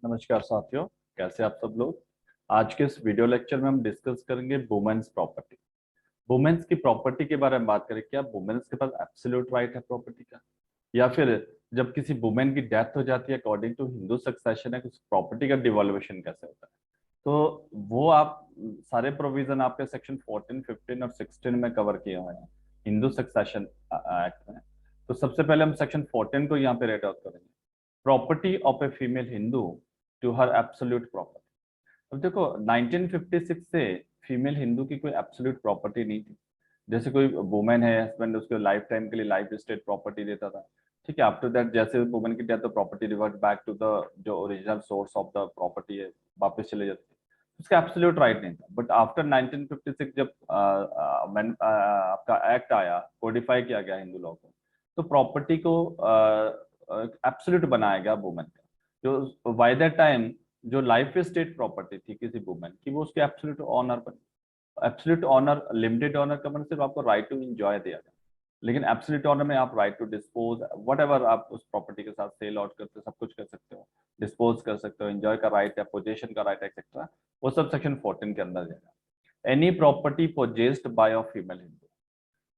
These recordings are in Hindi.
नमस्कार साथियों, कैसे आप सब लोग। आज के इस वीडियो लेक्चर में हम डिस्कस करेंगे वुमेन्स प्रॉपर्टी। वुमेन्स की प्रॉपर्टी के बारे में बात करें। क्या वुमेन्स के पास एब्सोल्यूट राइट है प्रॉपर्टी का, या फिर जब किसी वुमेन की डेथ हो जाती है अकॉर्डिंग टू हिंदू सक्सेशन है, उस प्रॉपर्टी का डिवॉल्यूशन कैसे होता है। तो वो आप सारे प्रोविजन आपके सेक्शन 14, 15 और 16 में कवर किए हुए हैं हिंदू सक्सेशन एक्ट में। तो सबसे पहले हम सेक्शन 14 को यहाँ पे रेड आउट करेंगे। Property of a female Hindu to her absolute property. अब देखो 1956 से फीमेल हिंदू की कोई एब्सोल्यूट प्रॉपर्टी नहीं थी। जैसे कोई वुमेन है, हस्बैंड उसको लाइफ टाइम के लिए लाइफ स्टेट प्रॉपर्टी देता था। ठीक है, आफ्टर दैट जैसे वुमेन की डेथ तो property revert back to the जो original source of the property है, वापस चले जाती है। उसका एब्सोल्यूट राइट नहीं था। बट आफ्टर 1956 जब आपका एक्ट आया, कोडिफाई किया गया हिंदू लॉ को, तो प्रॉपर्टी को एब्सोल्यूट बनाया गया वुमेन का। जो बाय दैट टाइम जो लाइफ स्टेट प्रॉपर्टी थी किसी वुमेन की, वो उसके एब्सोल्यूट ऑनर बनी। एब्सोल्यूट ऑनर, लिमिटेड ऑनर का मतलब सिर्फ आपको राइट टू एंजॉय दिया गया, लेकिन एब्सोल्यूट ऑनर में आप right to dispose whatever आप उस प्रॉपर्टी के साथ सेल आउट करते हो, सब कुछ कर सकते हो, डिस्पोज कर सकते हो, एंजॉय का राइट है, पोजेशन का राइट एक्सेट्रा, वो सब सेक्शन 14 के अंदर जाएगा। Any property possessed by a female Hindu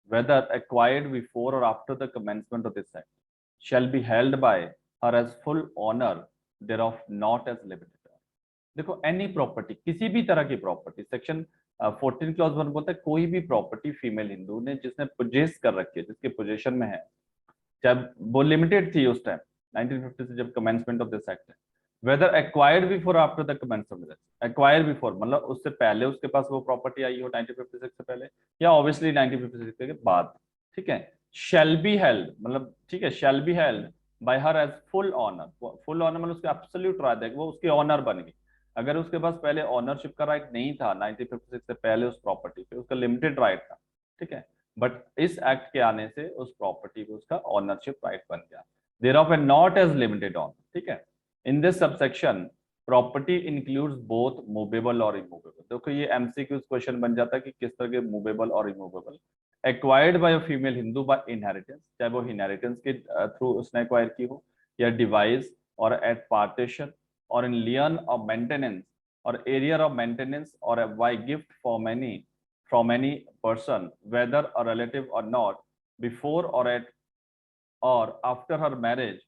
whether acquired before or after the commencement of this act shall be held by her as full honor thereof, not as limited। देखो एनी प्रॉपर्टी, किसी भी तरह की प्रॉपर्टी, सेक्शन 14 क्लॉज 1 बोलता है कोई भी प्रॉपर्टी फीमेल हिंदू ने जिसने पोजेस कर रखी है, जिसके पोजेशन में है, चाहे वो लिमिटेड थी उस टाइम 1950 से जब कमेंसमेंट ऑफ दिस एक्ट है, whether acquired before after the commencement of this. Acquired before मतलब उससे पहले उसके पास वो प्रॉपर्टी आई हो 1956 से पहले, या ऑब्वियसली 1956 के बाद। ठीक है, शैल बी हेल्ड मतलब, ठीक है, shall be held by her as full owner. Full owner मतलब उसका एब्सोल्यूट राइट है, वो उसकी ऑनर बन गई। अगर उसके पास पहले ऑनरशिप का राइट नहीं था 1956 से पहले उस प्रॉपर्टी पे, उसका लिमिटेड राइट था। ठीक है, बट इस एक्ट के आने से उस प्रॉपर्टी पे उसका ऑनरशिप राइट बन गया। There of a not as limited owner. ठीक है, in this subsection property includes both movable और इमूवेबल। देखो ये एमसीक्यू क्वेश्चन बन जाता है कि किस तरह के मूवेबल और immovable. Acquired by female Hindu by inheritance, चाहे वो इनहेरिटेंस के थ्रू उसने एक्वायर की हो, या डिवाइस और एट पार्टीशन और इन लियन ऑफ मेंटेनेंस और एरियर ऑफ मेंटेनेंस और by gift for many from any person, whether a relative or not, before or at or after her marriage,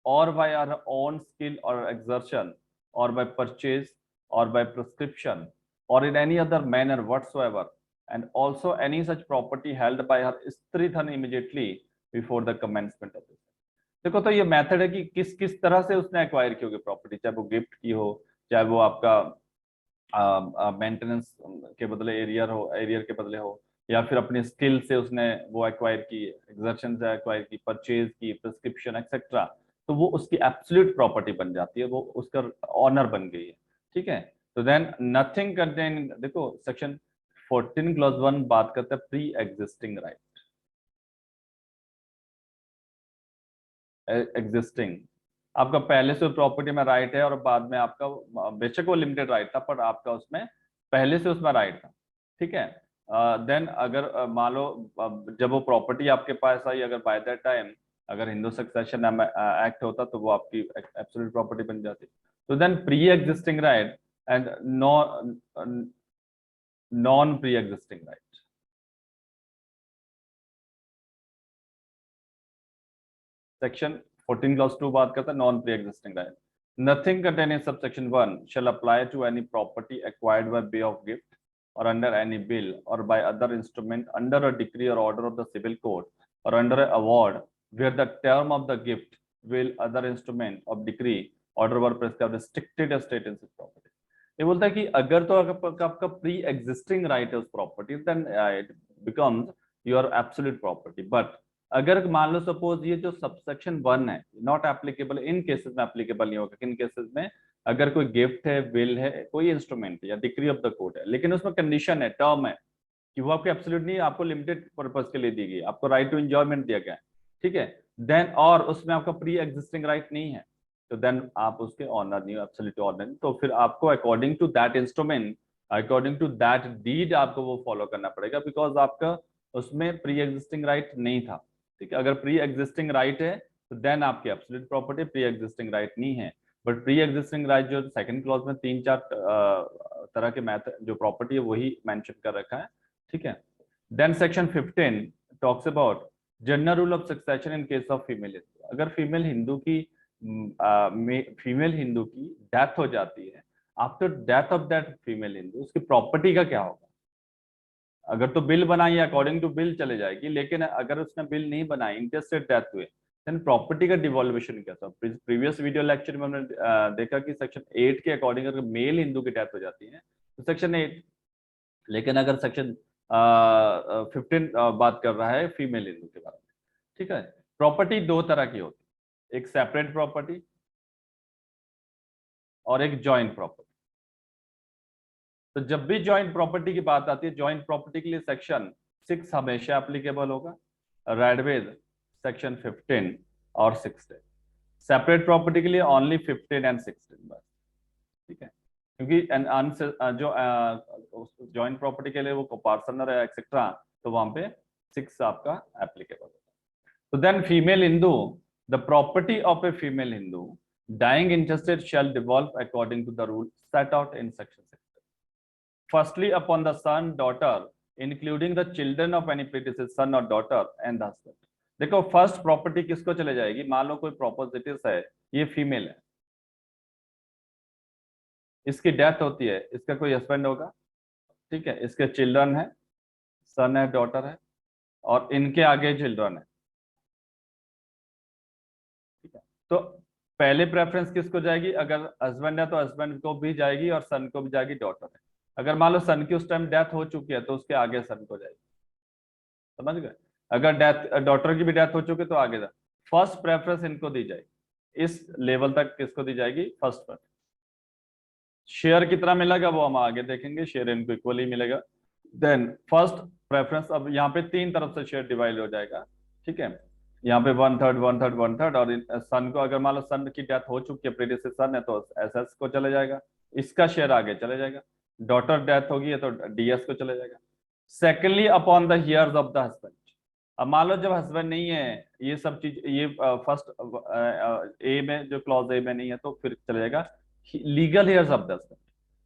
or by her own skill or exertion, or by purchase, or by prescription, or in any other manner whatsoever, and also any such property held by her strithan immediately before the commencement of this। देखो तो ये मेथड है कि किस किस तरह से उसने एक्वायर की होगी प्रॉपर्टी, चाहे वो गिफ्ट की हो, चाहे वो आपका मेंटेनेंस के बदले एरियर हो, एरियर के बदले हो, या फिर अपनी स्किल से उसने वो एक्वायर की, एक्सर्शन से एक्वायर की, परचेज की, प्रिस्क्रिप्शन एक्सेट्रा, तो वो उसकी एब्सोल्यूट प्रॉपर्टी बन जाती है, वो उसका ऑनर बन गई है। ठीक है, तो देन नथिंग कंटेन, देखो सेक्शन 14 क्लॉज 1 बात करता है प्री एग्जिस्टिंग राइट। एग्जिस्टिंग आपका पहले से प्रॉपर्टी में राइट है, और बाद में आपका बेशक वो लिमिटेड राइट था, पर आपका उसमें पहले से उसमें राइट था। ठीक है, देन अगर मान लो जब वो प्रॉपर्टी आपके पास आई, अगर बाय दैट टाइम अगर हिंदू सक्सेशन एक्ट होता तो वो आपकी एब्सोल्यूट प्रॉपर्टी बन जाती। तो then pre existing right and non pre existing right. Section 14 clause 2 बात करता है non pre existing right. Nothing contain in subsection 1 shall apply to any property acquired by way of gift or under any bill or by other instrument under a decree or order of the civil court or under a award where the term of the gift will other instrument of decree order were prescribed restricted estate in such property। ये बोलता है कि अगर तो आपका प्री एग्जिस्टिंग राइट है उस property, then it becomes your absolute property. But अगर मान लो सपोज ये जो सबसेक्शन 1 है नॉट एप्लीकेबल, इन केसेस में एप्लीकेबल नहीं होगा। किन केसेस में? अगर कोई गिफ्ट है, विल है, कोई इंस्ट्रूमेंट या डिक्री ऑफ द कोर्ट है, लेकिन उसमें कंडीशन है, टर्म है कि वो आपको एब्सोल्यूट नहीं, आपको लिमिटेड पर्पज के लिए दी गई, आपको राइट टू एंजॉयमेंट दिया गया है। ठीक है, देन और उसमें आपका प्री एग्जिस्टिंग राइट नहीं है, तो देन आप उसके ऑनर नहीं हो, एब्सोल्यूट ऑनर नहीं। तो फिर आपको according to that instrument, according to that deed आपको वो फॉलो करना पड़ेगा, बिकॉज आपका उसमें प्री एग्जिस्टिंग राइट नहीं था। ठीक है, अगर प्री एग्जिस्टिंग राइट है तो देन आपकी absolute property, pre existing right नहीं है बट प्री एग्जिस्टिंग राइट जो सेकंड क्लॉज में तीन चार तरह के मैथ जो प्रॉपर्टी है वही मेंशन कर रखा है, ठीक है। Then section 15 talks about general rule of succession in case of female Hindu. अगर फीमेल हिंदू की डेथ हो जाती है, after death of that female Hindu उसकी प्रॉपर्टी का क्या होगा। अगर तो बिल बनाई अकॉर्डिंग टू बिल चले जाएगी, लेकिन अगर उसने बिल नहीं बनाई, इंटरेस्टेड डेथ हुए, देन प्रॉपर्टी का डिवॉल्यूशन कैसा। प्रीवियस वीडियो लेक्चर में हमने देखा कि सेक्शन 8 के अकॉर्डिंग अगर मेल हिंदू की डेथ हो जाती है तो सेक्शन 8, लेकिन अगर सेक्शन 15 बात कर रहा है फीमेल हिंदू के बारे में, ठीक है। प्रॉपर्टी दो तरह की होती है, एक सेपरेट प्रॉपर्टी और एक जॉइंट प्रॉपर्टी। तो जब भी जॉइंट प्रॉपर्टी की बात आती है, जॉइंट प्रॉपर्टी के लिए सेक्शन 6 हमेशा एप्लीकेबल होगा, रेडवेज सेक्शन 15 और 16। सेपरेट प्रॉपर्टी के लिए ओनली 15 एंड 16 बस, ठीक है। क्योंकि जो जॉइंट प्रॉपर्टी के लिए वो पार्टनर है एक्सेट्रा, तो वहां पे 6 आपका एप्लीकेबल होगा। तो then female Hindu, the property of a female Hindu dying interested shall devolve according to the rule set out in section 6। Firstly, upon the son, daughter, including the children of any predecessor son or daughter and the husband। देखो फर्स्ट प्रॉपर्टी किसको चले जाएगी, मान लो कोई प्रोपोजिटिव है, ये फीमेल है, इसकी डेथ होती है, इसका कोई हस्बैंड होगा, ठीक है, इसके चिल्ड्रन है, सन है, डॉटर है, और इनके आगे चिल्ड्रन है, ठीक है। तो पहले प्रेफरेंस किसको जाएगी, अगर हस्बैंड है तो हस्बैंड को भी जाएगी और सन को भी जाएगी, डॉटर है। अगर मान लो सन की उस टाइम डेथ हो चुकी है तो उसके आगे सन को जाएगी, समझ गए। अगर डेथ डॉटर की भी डेथ हो चुकी है तो आगे जा, फर्स्ट प्रेफरेंस इनको दी जाएगी, इस लेवल तक किसको दी जाएगी, फर्स्ट पर। शेयर कितना मिलेगा वो हम आगे देखेंगे, शेयर इनको इक्वली मिलेगा। देन फर्स्ट प्रेफरेंस, अब यहाँ पे तीन तरफ से शेयर डिवाइड हो जाएगा, ठीक है। यहाँ पे 1/3 1/3 1/3, और सन को अगर मान लो सन की डेथ हो चुकी है, प्रीवियस सन है, तो एसएस को चले जाएगा, इसका शेयर आगे चले जाएगा। डॉटर डेथ होगी है तो डीएस को चले जाएगा। Secondly upon the heirs of the husband. अब मान लो जब हस्बैंड नहीं है, ये सब चीज, ये फर्स्ट ए में जो क्लॉज ए में नहीं है, तो फिर चले जाएगा legal hairs of the husband.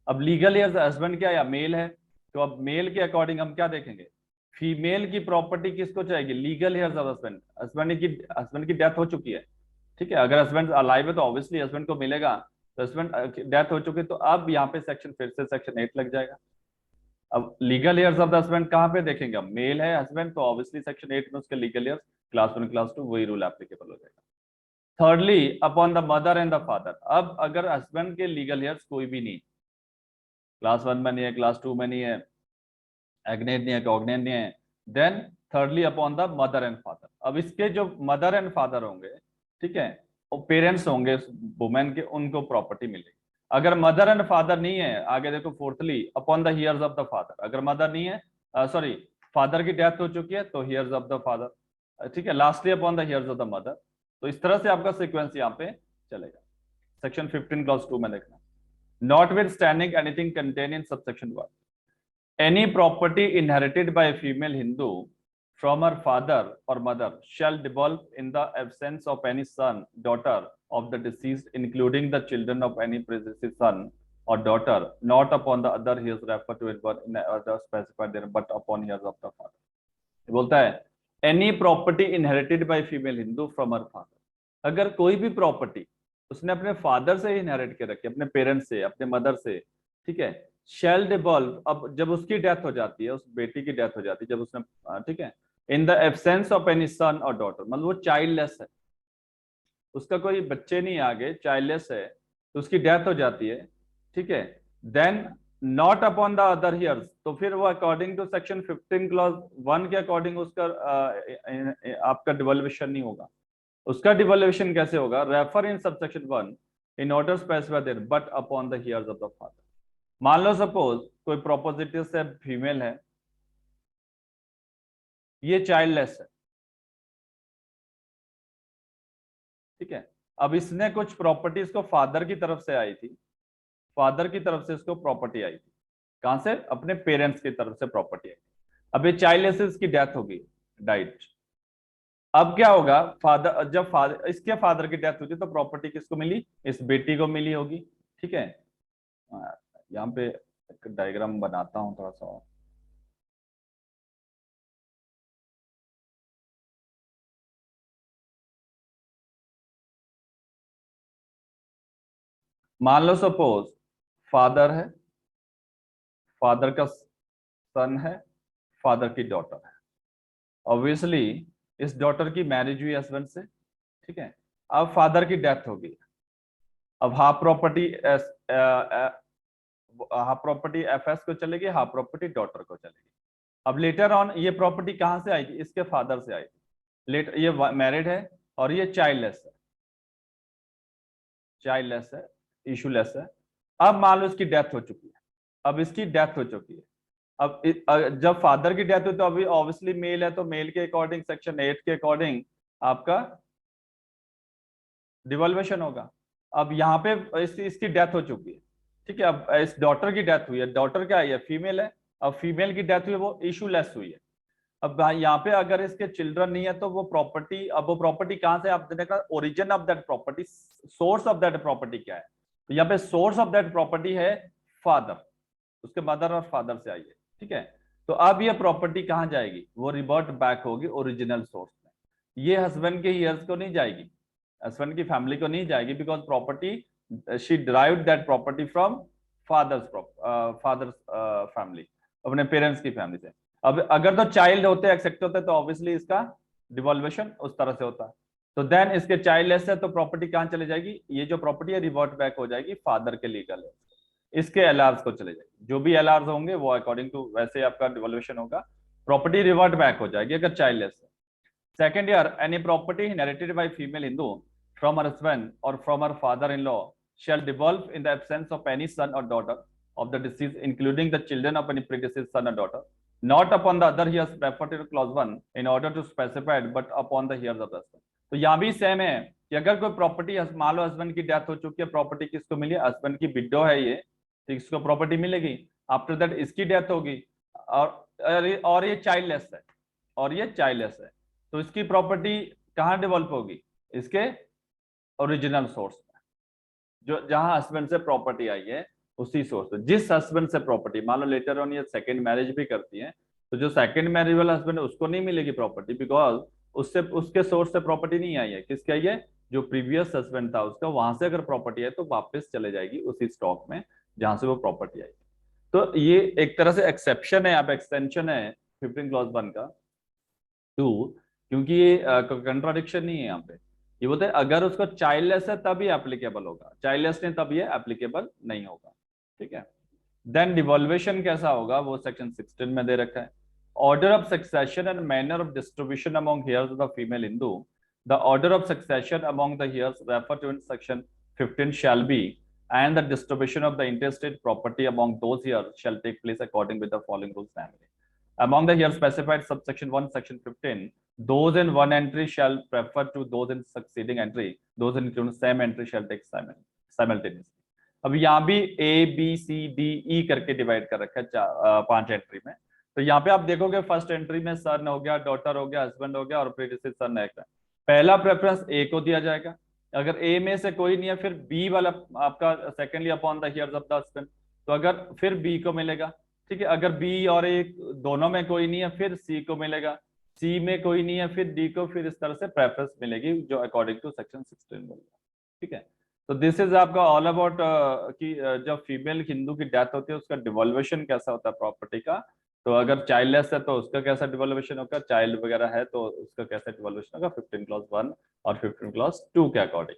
अब लीगल हेयर्स हस्बैंड क्या, या मेल है, तो अब मेल के अकॉर्डिंग हम क्या देखेंगे, फीमेल की प्रॉपर्टी किसको चाहिए, legal hairs of husband. Husband की डेथ हो चुकी है, ठीक है। अगर हस्बैंड अलाइव है तो ऑब्वियसली हस्बैंड को मिलेगा, तो हस्बैंड डेथ हो चुकी है, तो अब यहाँ पे सेक्शन फिर से सेक्शन 8 लग जाएगा। अब legal hairs of the husband कहाँ पे देखेंगे, मेल है हस्बैंड तो ऑब्वियसली सेक्शन 8 में उसके लीगल हेयर्स, क्लास 1 क्लास 2 वही रूल एप्लीकेबल हो जाएगा। Thirdly upon the mother and the father. अब अगर हस्बैंड के लीगल हेयर्स कोई भी नहीं, क्लास 1 में नहीं है, क्लास 2 में नहीं है, एग्नेट नहीं है, कॉग्नेट नहीं है, then thirdly upon the mother and father. अब इसके जो मदर एंड फादर होंगे, ठीक है, वो पेरेंट्स होंगे वुमेन के, उनको प्रॉपर्टी मिलेगी। अगर मदर एंड फादर नहीं है, आगे देखो fourthly upon the heirs of the father. अगर मदर नहीं है, सॉरी, फादर की डेथ हो चुकी है तो हियर्स ऑफ द फादर, ठीक है। Lastly upon the heirs of the mother. तो इस तरह से आपका सीक्वेंस यहाँ पे चलेगा। सेक्शन 15 क्लॉज 2 में देखना, notwithstanding anything contained in subsection 1, any property inherited by a female Hindu from her father or mother shall devolve in the absence of any son, daughter of the deceased, including the children of any predeceased son or daughter, not upon the other he is referred to in other specified there, but upon heirs of the father। बोलता है any property inherited by female Hindu from her father. अगर कोई भी प्रॉपर्टी उसने अपने फादर से इनहेरिट के रखी, अपने पेरेंट्स से, अपने मदर से, ठीक है, शेल डिवॉल्व। अब जब उसकी डेथ हो जाती है, उस बेटी की डेथ हो जाती है, जब उसने, ठीक है, in the absence of any son और डॉटर, मतलब वो चाइल्डलेस है, उसका कोई बच्चे नहीं आगे, चाइल्डलेस है, तो उसकी डेथ हो जाती है, ठीक है, then not upon the other heirs. तो फिर वो अकॉर्डिंग टू सेक्शन 15 क्लॉज 1 के अकॉर्डिंग उसका आपका डिवॉल्यूशन नहीं होगा। उसका डिवॉल्यूशन कैसे होगा, refer in subsection 1 in order specify there but upon the heirs of the father. मान लो सपोज कोई प्रोपोजिटिव से फीमेल है, ये चाइल्डलेस है, ठीक है। अब इसने कुछ प्रॉपर्टी इसको फादर की तरफ से आई थी, फादर की तरफ से इसको प्रॉपर्टी आई थी, कहां से, अपने पेरेंट्स की तरफ से प्रॉपर्टी आई। अब ये चाइल्डलेस की डेथ होगी, डाइट। अब क्या होगा, फादर जब फादर इसके फादर की डेथ होती है तो प्रॉपर्टी किसको मिली, इस बेटी को मिली होगी। ठीक है, यहाँ पे एक डायग्राम बनाता हूँ थोड़ा सा। मान लो सपोज फादर है, फादर का सन है, फादर की डॉटर है। ऑब्वियसली इस डॉटर की मैरिज हुई हस्बैंड से। ठीक है, अब फादर की डेथ हो गई। अब हाफ प्रॉपर्टी एफएस को चलेगी, हाफ प्रॉपर्टी डॉटर को चलेगी। अब लेटर ऑन ये प्रॉपर्टी कहां से आएगी, इसके फादर से आएगी। लेटर ये मैरिड है और ये चाइल्डलेस है, चाइल्डलेस है, इशूलेस है। अब मान लो इसकी डेथ हो चुकी है, अब इसकी डेथ हो चुकी है। अब जब फादर की डेथ हुई तो अभी ऑब्वियसली मेल है, तो मेल के अकॉर्डिंग सेक्शन 8 के अकॉर्डिंग आपका डिवॉल्वेशन होगा। अब यहाँ पे इसकी डेथ हो चुकी है। ठीक है, अब इस डॉटर की डेथ हुई है, डॉटर क्या है, फीमेल है। अब फीमेल की डेथ हुई है, वो इशूलेस हुई है। अब यहाँ पे अगर इसके चिल्ड्रन नहीं है तो वो प्रॉपर्टी, अब वो प्रॉपर्टी कहां से, आप देखा origin of that property, source of that property क्या है। तो यहाँ पे सोर्स ऑफ दैट प्रॉपर्टी है फादर, उसके मदर और फादर से आई है। ठीक है, तो अब ये प्रॉपर्टी कहां जाएगी, वो रिवर्ट बैक होगी ओरिजिनल सोर्स में। ये हस्बैंड के ईयर्स को नहीं जाएगी, हस्बैंड की फैमिली को नहीं जाएगी, because property she derived that property from father's family, अपने पेरेंट्स की फैमिली से। अब अगर तो चाइल्ड होते एक्सेप्ट होते तो ऑब्वियसली इसका डिवॉल्वेशन उस तरह से होता। तो देन इसके चाइल्डलेस है तो प्रॉपर्टी कहां चले जाएगी, ये जो प्रॉपर्टी है रिवर्ट बैक हो जाएगी फादर के लीगल है, इसके एलआर्स को चले जाएगी। जो भी एलआर्स होंगे वो अकॉर्डिंग टू वैसे आपका डिवॉल्वेशन होगा, प्रॉपर्टी रिवर्ट बैक हो जाएगी अगर चाइल्डलेस है। Second year, any property inherited by female Hindu from her husband or from her father-in-law shall devolve in the absence of any son or daughter of the deceased, including the children of any predeceased son or daughter, not upon the other heirs referred to clause 1 in order to specify it, but upon the heirs of the husband. तो यहाँ भी सेम है कि अगर कोई प्रॉपर्टी, मान लो हस्बैंड की डेथ हो चुकी है, प्रॉपर्टी किसको मिली, हस्बैंड की विडो है ये, तो इसको प्रॉपर्टी मिलेगी। आफ्टर दैट इसकी डेथ होगी और ये चाइल्डलेस है, और ये चाइल्डलेस है, तो इसकी प्रॉपर्टी कहां डेवलप होगी, इसके ओरिजिनल सोर्स में, जो जहां हस्बैंड से प्रॉपर्टी आई है उसी सोर्स से। जिस हस्बैंड से प्रॉपर्टी, मान लो लेटर ऑन ये सेकंड मैरिज भी करती है, तो जो सेकंड मैरिज वाला हस्बैंड है उसको नहीं मिलेगी प्रॉपर्टी, बिकॉज उससे उसके सोर्स से प्रॉपर्टी नहीं आई है। किसकी आई है, जो प्रीवियस हस्बैंड था उसका, वहां से अगर प्रॉपर्टी है तो वापस चले जाएगी उसी स्टॉक में जहां से वो प्रॉपर्टी आई। तो ये एक तरह से एक्सेप्शन है, आप एक्सटेंशन है 15 क्लॉज 1 का 2, क्योंकि ये कंट्राडिक्शन नहीं है यहाँ पे। ये बोलते हैं अगर उसको चाइल्डलेस है तभी एप्लीकेबल होगा, चाइल्डलेस नहीं तब ये एप्लीकेबल नहीं होगा। ठीक है, देन डिवॉल्वेशन कैसा होगा वो सेक्शन 16 में दे रखा है। Order of succession and manner of distribution among heirs of the female Hindu, the order of succession among the heirs refer to in section 15 shall be, and the distribution of the intestate property among those heirs shall take place according with the following rules namely. Among the here specified subsection 1 section 15, those in one entry shall prefer to those in succeeding entry, those in same entry shall take simultaneously. अब यहाँ भी A B C D E करके डिवाइड कर रखा है 5 एंट्री में। तो यहाँ पे आप देखोगे फर्स्ट एंट्री में सन हो गया, डॉटर हो गया, हस्बैंड हो गया और प्रीडिसेसर सन है। पहला प्रेफरेंस ए को दिया जाएगा, अगर ए में से कोई नहीं है फिर बी वाला आपका secondly upon the heirs of the husband, तो अगर फिर बी को मिलेगा। ठीक है, अगर बी और ए दोनों में कोई नहीं है फिर सी को मिलेगा, सी में कोई नहीं है फिर डी को, फिर इस तरह से प्रेफरेंस मिलेगी जो अकॉर्डिंग टू सेक्शन 16 मिलेगा। ठीक है, तो दिस इज आपका ऑल अबाउट कि जब फीमेल हिंदू की डेथ होती है उसका डिवॉल्वेशन कैसा होता है प्रॉपर्टी का। तो अगर चाइल्डलेस है तो उसका कैसा डिवॉल्वेशन होगा, चाइल्ड वगैरह है तो उसका कैसा डिवॉल्वेशन होगा 15 क्लॉज 1 और 15 क्लॉज 2 के अकॉर्डिंग।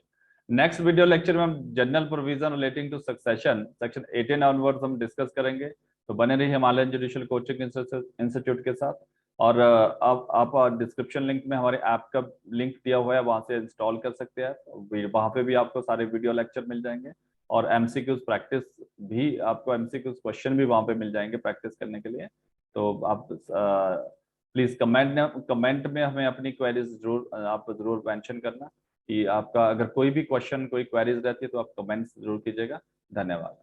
नेक्स्ट वीडियो लेक्चर में हम general provision relating to succession section 18 onwards हम डिस्कस करेंगे। तो बने रहिए हिमालयन जुडिशियल कोचिंग इंस्टीट्यूट के साथ। और आप डिस्क्रिप्शन लिंक में हमारे ऐप का लिंक दिया हुआ है, वहां से इंस्टॉल कर सकते हैं। वहां पे भी आपको सारे वीडियो लेक्चर मिल जाएंगे और एमसीक्यूज प्रैक्टिस भी, आपको एमसीक्यूज क्वेश्चन भी वहां पे मिल जाएंगे प्रैक्टिस करने के लिए। तो आप प्लीज कमेंट में हमें अपनी क्वेरीज जरूर आप जरूर मेंशन करना कि आपका अगर कोई भी क्वेश्चन कोई क्वेरीज रहती है तो आप कमेंट्स जरूर कीजिएगा। धन्यवाद।